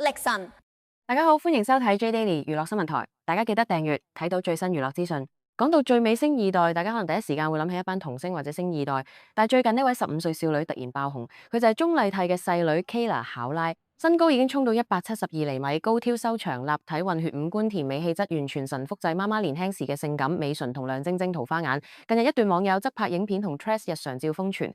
力神，大家好，歡迎收睇 J Daily 娛樂新聞台。大家記得訂閱，睇到最新娛樂資訊。講到最美星二代，大家可能第一時間會諗起一班童星或者星二代，但係最近呢位15歲少女突然爆紅，佢就係鍾麗緹嘅細女 Kayla 考拉，身高已經衝到172厘米，高挑修長，立體混血五官，甜美氣質，完全神複製媽媽年輕時嘅性感美唇同亮晶晶桃花眼。近日一段網友側拍影片同 Threads 日常照瘋傳。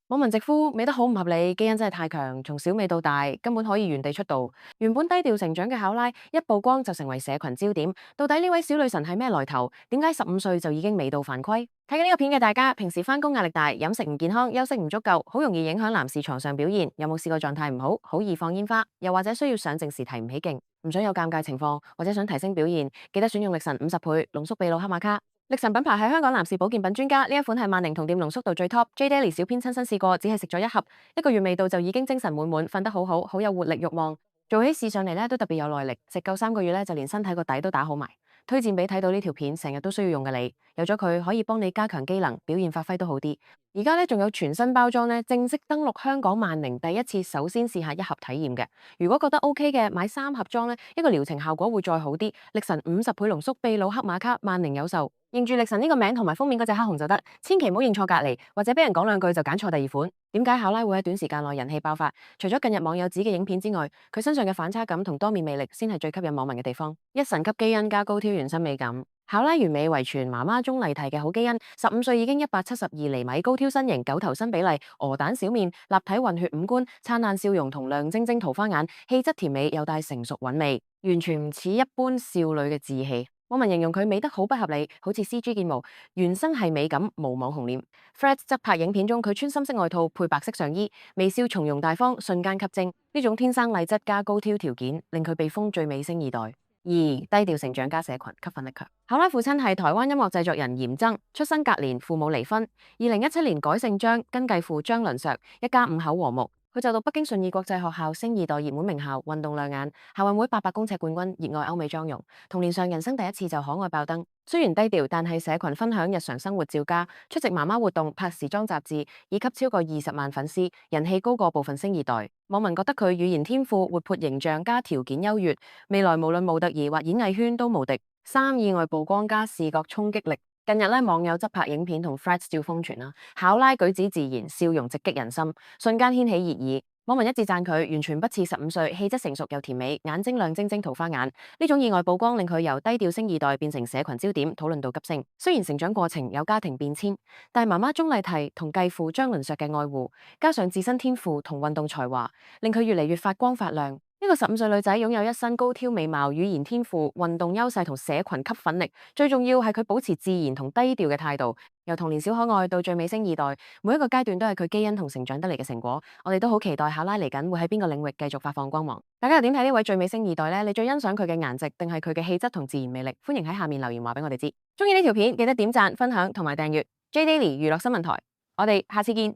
網民直呼美得好唔合理，基因真係太強，從小美到大，根本可以原地出道。原本低調成長嘅考拉，一曝光就成為社群焦點。到底呢位小女神係咩來頭？點解15歲就已經美到犯規？睇緊呢個片嘅大家，平時返工壓力大，飲食唔健康，休息唔足夠，好容易影響男士床上表現。有冇試過狀態唔好，好易放煙花？又或者需要上鏡時提唔起勁，唔想有尷尬情況，或者想提升表現，記得選用力神50倍濃縮秘魯黑瑪卡。力神品牌係香港男士保健品專家，呢一款係萬寧同店濃縮度最 top。J Daily 小編親身試過，只係食咗一盒，一個月未到就已經精神滿滿，瞓得好好，好有活力慾望，做起事上嚟咧都特別有耐力。食夠3個月咧就連身體個底都打好埋。推薦俾睇到呢條片成日都需要用嘅你，有咗佢可以幫你加強機能，表現發揮都好啲。而家咧仲有全新包裝咧，正式登陸香港萬寧，第一次首先試下一盒體驗嘅。如果覺得 OK 嘅，買3盒裝咧，一個療程效果會再好啲。力神50倍濃縮秘魯黑瑪卡，萬寧有售。認住力神呢個名同埋封面嗰隻黑熊就得，千祈唔好認錯隔離，或者俾人講兩句就揀錯第二款。點解考拉會喺短時間內人氣爆發？除咗近日網友指嘅影片之外，佢身上嘅反差感同多面魅力先係最吸引網民嘅地方。一神級基因加高挑原生美感，考拉完美遺傳媽媽鍾麗緹嘅好基因，15歲已經172厘米，高挑身形，九頭身比例，鵝蛋小面，立體混血五官，燦爛笑容同亮晶晶桃花眼，氣質甜美又帶成熟韻味，完全唔似一般少女嘅稚氣。網民形容佢美得好不合理，好似 CG 建模，原生係美感，無網紅臉。Fred 側拍影片中，佢穿深色外套配白色上衣，微笑從容大方，瞬間吸睛。呢種天生麗質加高挑條件，令佢被封最美星二代。2. 低調成長加社群，吸粉力強。考拉父親係台灣音樂製作人嚴曾，出生隔年，父母離婚。2017年改姓張，跟繼父張倫碩，一家5口和睦。佢就讀北京順義國際學校，星二代熱門名校，運動亮眼，校運會800公尺冠軍，熱愛歐美妝容。童年上人生第一次就可愛爆燈，雖然低調，但係社群分享日常生活照家，出席媽媽活動，拍時裝雜誌，以及超過20萬粉絲，人氣高過部分星二代。網民覺得佢語言天賦、活潑形象加條件優越，未來無論模特兒或演藝圈都無敵。3. 意外曝光加視覺衝擊力。近日網友側拍影片同 Threads 照瘋傳啦，考拉舉止自然，笑容直擊人心，瞬間掀起熱議。網民一致讚佢完全不似15歲，氣質成熟又甜美，眼睛亮晶晶桃花眼。呢種意外曝光令佢由低調星二代變成社群焦點，討論度急升。雖然成長過程有家庭變遷，但媽媽鍾麗緹同繼父張倫碩嘅愛護，加上自身天賦同運動才華，令佢越嚟越發光發亮。呢個15歲女仔擁有一身高挑美貌、語言天賦、運動優勢同社群吸粉力，最重要係佢保持自然同低調嘅態度。由童年小可愛到最美星二代，每一個階段都係佢基因同成長得嚟嘅成果。我哋都好期待考拉嚟緊會喺邊個領域繼續發放光芒。大家又點睇呢位最美星二代呢？你最欣賞佢嘅顏值定係佢嘅氣質同自然魅力？歡迎喺下面留言話俾我哋知。中意呢條片記得點讚、分享同埋訂閱 J Daily 娛樂新聞台。我哋下次見。